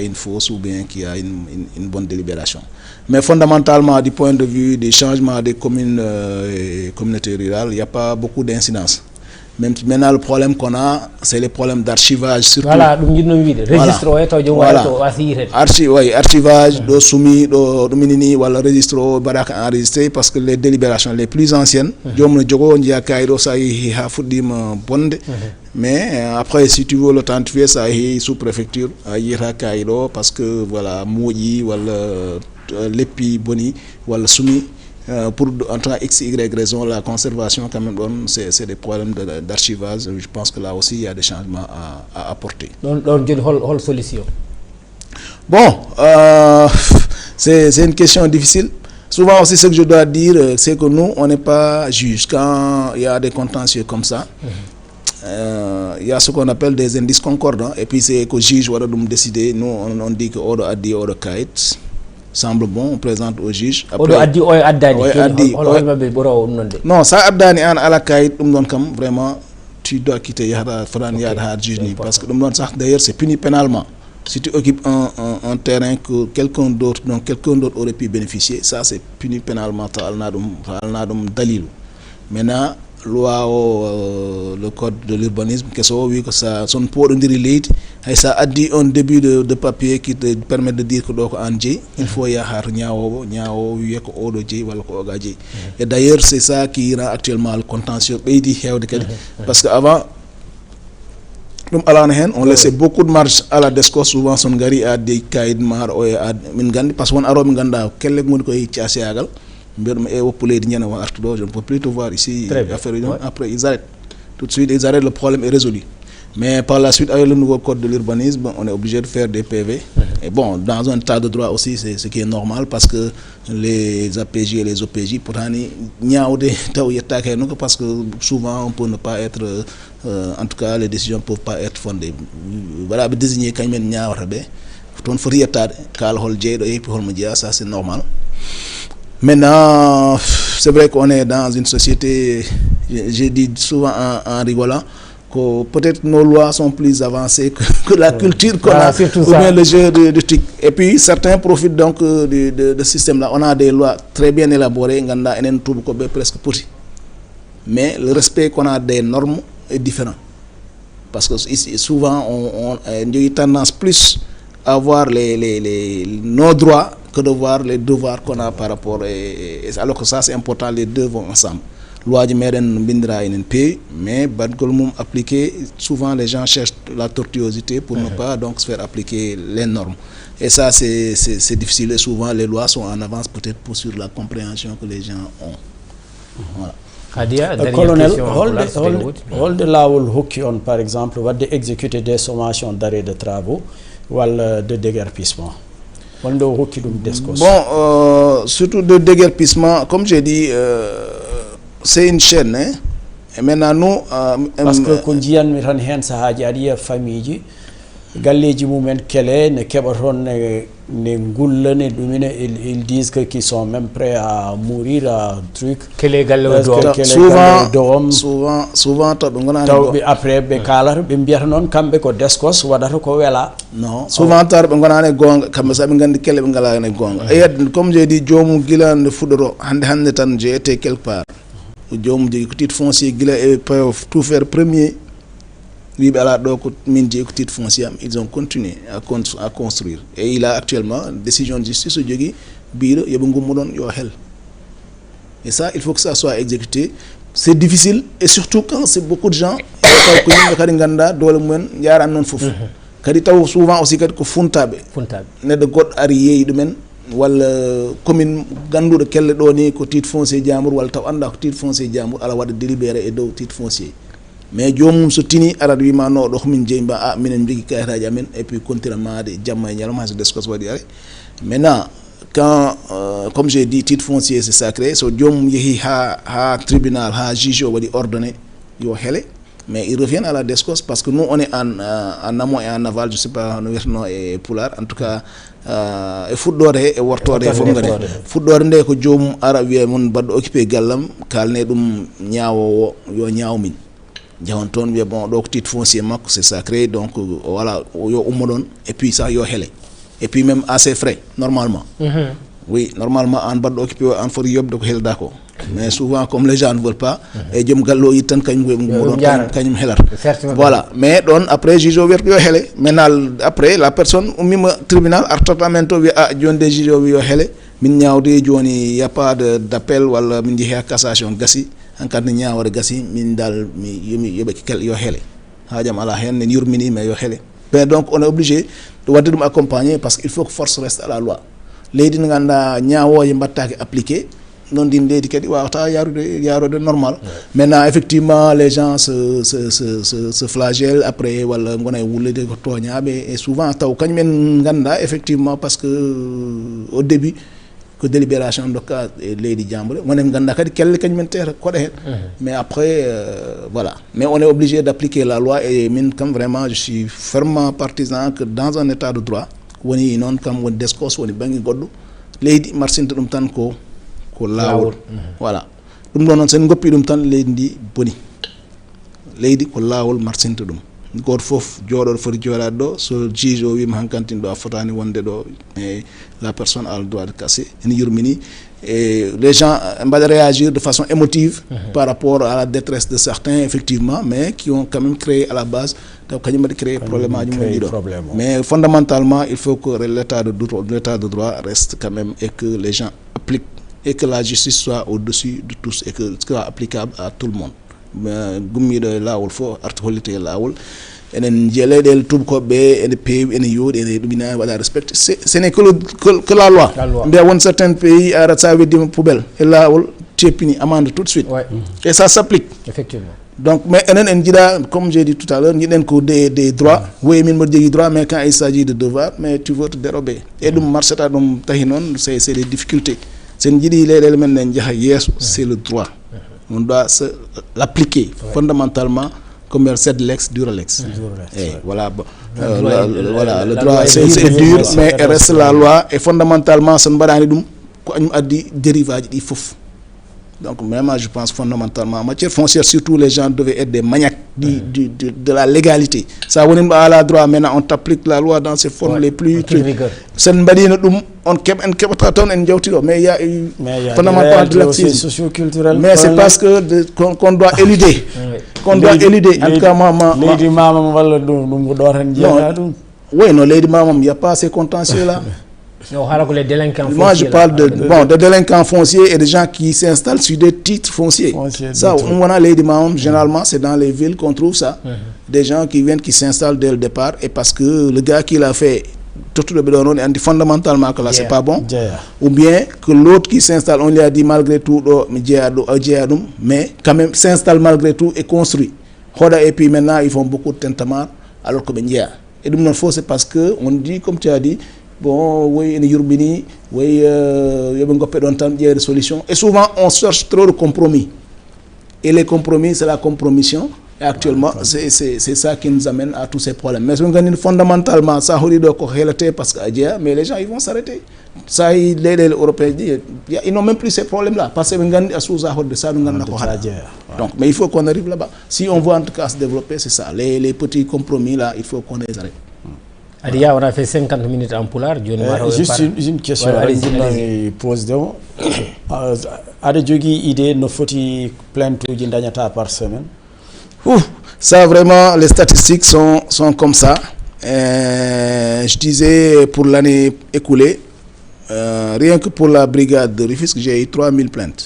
une fausse ou bien qui a une bonne délibération. Mais fondamentalement, du point de vue des changements des communes et communautés rurales, il n'y a pas beaucoup d'incidence. Même maintenant, le problème qu'on a, c'est les problèmes d'archivage. Surtout. Voilà, registre, archivage, do soumis, do minini, wala registre, barak enregistré, parce que les délibérations les plus anciennes, mais après, si tu veux l'authentifier, ça est sous préfecture, parce que voilà, Moui, voilà, l'épi boni, voilà, soumis. Pour en tant X, Y raison, la conservation, quand même, c'est des problèmes d'archivage. Je pense que là aussi, il y a des changements à apporter. Donc, quelle solution? Bon, c'est une question difficile. Souvent aussi, ce que je dois dire, c'est que nous, on n'est pas juge. Quand il y a des contentieux comme ça, il y a ce qu'on appelle des indices concordants. Et puis, c'est que juge va décider. Nous, on dit que ordre addi, ordre kait. Semble bon, on présente au juge. Après, non, ça addani an ala kayit vraiment tu dois quitter Yahra Fran Yahra juge parce que d'ailleurs c'est puni pénalement. Si tu occupes un terrain que quelqu'un d'autre aurait pu bénéficier, ça c'est puni pénalement. Maintenant, loi le code de l'urbanisme que ça son pour et ça a dit un début de papier qui te permet de dire que il faut y avoir et d'ailleurs c'est ça qui rend actuellement le contentieux parce qu'avant on laissait beaucoup de marge à la DSCOS. Souvent son gari a des caïds mar parce qu'on a je ne peux plus te voir ici. Après, ils arrêtent. Tout de suite, ils arrêtent, le problème est résolu. Mais par la suite, avec le nouveau code de l'urbanisme, on est obligé de faire des PV. Et bon, dans un tas de droit aussi, c'est ce qui est normal parce que les APJ et les OPJ, parce que souvent, on peut ne pas être, en tout cas, les décisions ne peuvent pas être fondées. Voilà, désigner quand même ça c'est normal. Maintenant, c'est vrai qu'on est dans une société, j'ai dit souvent en rigolant, que peut-être nos lois sont plus avancées que la culture qu'on a, ou bien le jeu de trucs. Et puis, certains profitent donc de ce système-là. On a des lois très bien élaborées, presque petits. Mais le respect qu'on a des normes est différent. Parce que ici, souvent, on a une tendance plus à voir nos droits que de voir les devoirs qu'on a par rapport alors que ça c'est important, les deux vont ensemble. Loi du maire bindra in pays, mais appliquer, souvent les gens cherchent la tortuosité pour ne pas donc se faire appliquer les normes. Et ça c'est difficile et souvent les lois sont en avance peut-être pour sur la compréhension que les gens ont. Voilà. Colonel, hold the lawol hokki on par exemple va exécuter des sommations d'arrêt de travaux ou de déguerpissement. Bon, surtout de déguerpissement, comme j'ai dit, c'est une chaîne. Hein? Et maintenant, nous. Parce que quand on famille, galleji mumen kele ne kebaton ne ngulle ne dumine ils disent que qui sont même prêts à mourir à truc kele galle souvent to be après be kalar be biata non kambe ko descos wadata ko wela non souvent tar be gonane gonga kambe sabe ngandi kele be ngala ne gonga et comme j'ai dit jomu gilande fudoro hande tan j'ai été quelque part jomu de titre foncier gila et tout faire premier. Ils ont continué à construire. Et il a actuellement décision de justice et ça, il faut que ça soit exécuté. C'est difficile et surtout quand c'est beaucoup de gens. Souvent aussi que Funtabe. Ne de God Arié de men. Wala commune gandu de quel donné que titre foncier diamour wala taw anda ko titre foncier diamour ala wada délibéré et do titre foncier. Mais jomum so tini arad wi ma no do min jeyba minen bigi kayitaji amen et puis continuellement de jamma nyalama has descos wadi are maintenant quand comme j'ai dit titre foncier c'est sacré so jomum yehi ha tribunal ha juge wadi ordonné yo hele mais ils reviennent à la descos parce que nous on est en amont et en aval, je sais pas no werno e pular en tout cas e fuddore e wortode fo ngade fuddore nde ko jomum ara wi mon baddo occupé gallam kalne dum nyaawo yo nyaawmin jawon ton wi bon donc titre foncier makko c'est sacré donc voilà yo ummodon et puis ça yo hele et puis même à ses frais normalement. Oui, normalement en bas occupé en for yob do ko hel dako. Mais souvent comme les gens ne veulent pas et jom gallo yi tan kany kanyum helar. Voilà, mais don après juge o yo hele maintenant après la personne umima tribunal artatamento wi jonde juge o yo hele min ñawde joni y a pas d'appel wala min jeeha cassation gasi en cas de ñawre gasi min dal mi yobe kel yo hele hajam ala hen ne yurmini mais yo hele. Mais donc on est obligé de wadde dum accompagner parce qu'il faut que force reste à la loi. Leydi nganda ñaawoje mbattake appliqué non din leydi kadi wawata yarude normal. Maintenant effectivement les gens se flagellent après wala ngona wulede ko toñabe et souvent taw kañumen ganda effectivement parce que au début que délibération de cas leydi jambre monen ganda kadi kelle kañumen tera ko de. Mais après voilà, mais on est obligé d'appliquer la loi et min comme vraiment je suis fermement partisan que dans un état de droit woni non kam woni descos woni bangi goddo leydi marsinta dum tan ko lawol. Voilà dum don non sen goppi dum tan leydi ndi boni leydi ko lawol marsinta dum goto fof jodo foti joda do so juge o wi hankantin do fotani wonde do mais la personne a le droit de casser en yurmini et les gens vont réagir de façon émotive par rapport à la détresse de certains effectivement mais qui ont quand même créé à la base donc kanyum créer problème mais fondamentalement il faut que l'état de droit reste quand même et que les gens appliquent et que la justice soit au-dessus de tous et que soit applicable à tout le monde. Gummiɗo lawol fo arti hollite lawol enen jeeleɗel tubkoɓe ene peewi ene yooɗi ene ɗumina waɗa respecte ce n'est que la loi mbiya won certains pays arat sa weddima poubelle e lawol ceppini amende tout de suite. Et ça s'applique effectivement. Donc mais enen en jiiɗa comme j'ai dit tout à l'heure jiɗen ko des droits oui min mboɗo jogui droit mais quand il s'agit de devoir mais tu veux te dérober et ɗum marchata ɗum tahi noon c'est des difficultés sen jiiɗi leyɗele men en jaaha yeeso c'est le droit. On doit l'appliquer fondamentalement comme c'est l'ex duralex. Et voilà, voilà le droit c'est dur mais il reste la loi et fondamentalement ça ne va pas être dérivage il faut. Donc vraiment je pense fondamentalement en matière foncière surtout les gens devaient être des maniaques de la légalité. Ça on est à la droit maintenant on t'applique la loi dans ses formes les plus sen badina dum on kebata ton en jawtiro mais il y a fondamentalement de l'action socio-culturel mais c'est parce que qu'on doit éluder en tout cas lady mamam wala dum do tan jeena dum oui non lady mamam il y a pas ces contentieux là. Moi je parle de délinquants fonciers et de gens qui s'installent sur des titres fonciers. Ça on a les mamam généralement c'est dans les villes qu'on trouve ça. Des gens qui viennent qui s'installent dès le départ et parce que le gars qui l'a fait tout le bidon on dit fondamentalement que là c'est pas bon ou bien que l'autre qui s'installe on lui a dit malgré tout mais quand même s'installe malgré tout et construit et puis maintenant ils font beaucoup de tintamarre alors que et donc non faut c'est parce que on dit comme tu as dit bon oui ene yurbini oui yobe ngoppe don tan des solutions et souvent on cherche trop de compromis et les compromis c'est la compromission. Et actuellement, c'est ça qui nous amène à tous ces problèmes. Mais fondamentalement, ça parce que mais les gens ils vont s'arrêter. Ça, les Européens ils n'ont même plus ces problèmes-là. Parce que donc, mais il faut qu'on arrive là-bas. Si on veut en tout cas se développer, c'est ça. Les petits compromis là, il faut qu'on les arrête. Adia, on a fait 50 minutes en poulard. Juste une question. Allez-y. Pose donc. Ada jogi idée no foti plainte uji dañata par semaine. Ça vraiment les statistiques sont comme ça. Je disais pour l'année écoulée rien que pour la brigade de Rufisque j'ai eu 3000 plaintes.